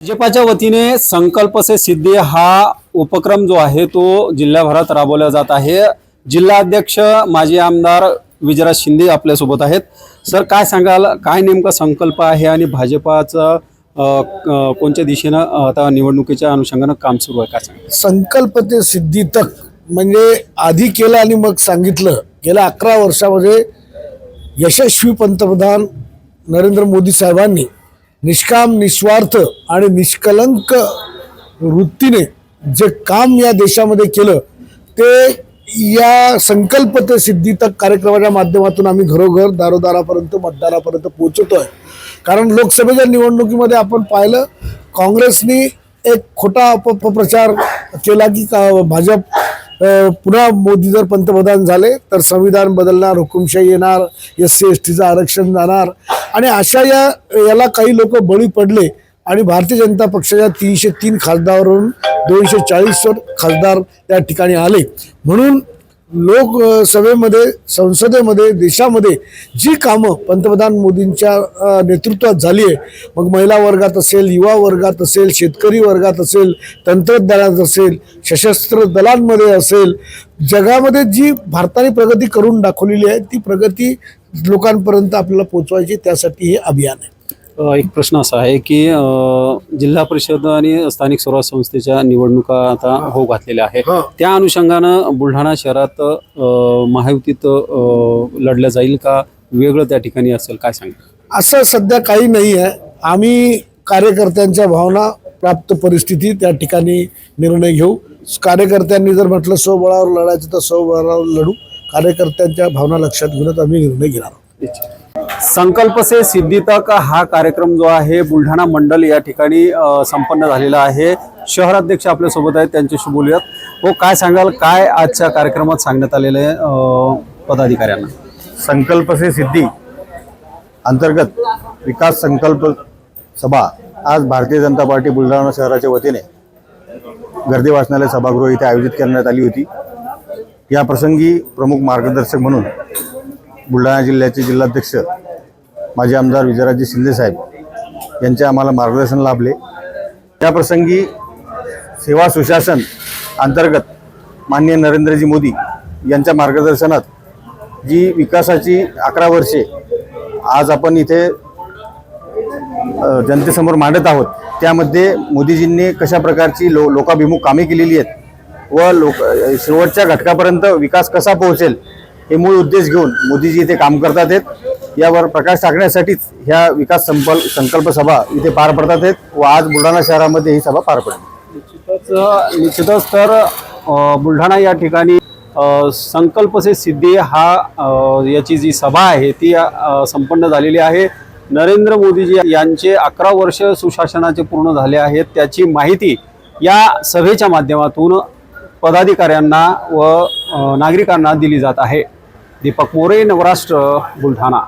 भाजपाच्या वतीने संकल्प से सिद्धी हा उपक्रम जो आहे तो जिल्हाभरात राबवला जात आहे। जिल्हा अध्यक्ष माजी आमदार विजयराज शिंदे आपल्या सोबत आहेत। सर, काय सांगाल, काय नेमका संकल्प आहे आणि भाजपाचा कोणत्या दिशेने आता निवडणुकीच्या अनुषंगाने काम सुरू आहे, काय सांगाल? संकल्प ते सिद्धी तक म्हणजे आधी केलं आणि मग सांगितलं। गेल्या 11 वर्षामध्ये यशस्वी पंतप्रधान नरेंद्र मोदी साहेबांनी निष्काम, निस्वार्थ आणि निष्कलंक वृत्तीने जे काम या देशामध्ये केलं ते या संकल्प ते सिद्धी तक कार्यक्रमाच्या माध्यमातून आम्ही घरोघर, दारोदारापर्यंत, मतदारापर्यंत पोहोचतोय। कारण लोकसभेच्या निवडणुकीमध्ये आपण पाहिलं, काँग्रेसनी एक खोटा अपप्रचार केला की भाजप पुन्हा मोदी जर पंतप्रधान झाले तर संविधान बदलणार, हुकुमशाही येणार, SC STचं आरक्षण जाणार आणि अशा याला काही लोक बळी पडले आणि भारतीय जनता पक्षाच्या 303 खासदारावरून 240 खासदार त्या ठिकाणी आले। म्हणून लोकसभेमध्ये, संसदेमध्ये, देशामध्ये जी कामं पंतप्रधान मोदींच्या नेतृत्वात झाली आहे, मग महिला वर्गात असेल, युवा वर्गात असेल, शेतकरी वर्गात असेल, तंत्रज्ञानात असेल, सशस्त्र दलांमध्ये असेल, जगामध्ये जी भारताने प्रगती करून दाखवलेली आहे ती प्रगती लोकांपर्यंत आपल्याला पोहोचवायची, त्यासाठी हे अभियान आहे। एक प्रश्न असा आहे की जिल्हा परिषद आणि स्थानिक स्वराज्य संस्थेच्या निवडणुका आता होऊ घातलेल्या आहेत, त्या अनुषंगानं बुलढाणा शहरात महायुतीत लढलं जाईल का, वेगळं त्या ठिकाणी असेल, काय सांगा? असं सध्या काही नाही आहे। आम्ही कार्यकर्त्यांच्या भावना प्राप्त परिस्थिती त्या ठिकाणी निर्णय घेऊ। कार्यकर्त्यांनी जर म्हटलं स्वबळावर लढायचं तर स्वबळावर लढू। कार्यकर्त्यांच्या भावना लक्षात घेऊनच आम्ही निर्णय घेणार आहोत। संकल्प से सिद्धी तक हा कार्यक्रम जो आहे बुलढाणा मंडल या ठिकाणी संपन्न झालेला आहे। शहराध्यक्ष आपल्या सोबत आहेत, त्यांच्याशी बोलूयात। हो, काय सांगाल, काय आजच्या कार्यक्रमात सांगण्यात आलेले पदाधिकाऱ्यांना? संकल्प से सिद्धी अंतर्गत विकास संकल्प सभा आज भारतीय जनता पार्टी बुलढाणा शहराच्या वतीने गर्दी वाचनालय सभागृह इथे आयोजित करण्यात आली होती। या प्रसंगी प्रमुख मार्गदर्शक म्हणून बुलढाणा जिल्ह्याचे जिल्हाध्यक्ष माजी आमदार विजयराज शिंदे साहेब यांचे आम्हाला मार्गदर्शन लाभले। त्या प्रसंगी सेवा सुशासन अंतर्गत माननीय नरेंद्रजी मोदी यांच्या मार्गदर्शनात जी विकासाची 11 वर्षे आज आपण इथे जनतेसमोर मांडत आहोत, त्यामध्ये मोदीजींनी कशा प्रकारची लोकाभिमुख कामे केलेली आहेत व शेवटच्या घटकापर्यंत विकास कसा पोहोचेल हे मूळ उद्देश घेऊन मोदीजी इथे काम करतात आहेत। यावर प्रकाश टाकण्यासाठीच ह्या विकास संकल्प सभा इथे पार पडतात आहेत व आज बुलढाणा शहरामध्ये ही सभा पार पडली। निश्चितच तर बुलढाणा या ठिकाणी संकल्प से सिद्धी हा याची जी सभा आहे ती संपन्न झालेली आहे। नरेंद्र मोदीजी यांचे 11 वर्ष सुशासनाचे पूर्ण झाले आहेत, त्याची माहिती या सभेच्या माध्यमातून पदाधिकाऱ्यांना व नागरिकांना दिली जात आहे। दीपक मोरे, नवराष्ट्र, बुलढाणा।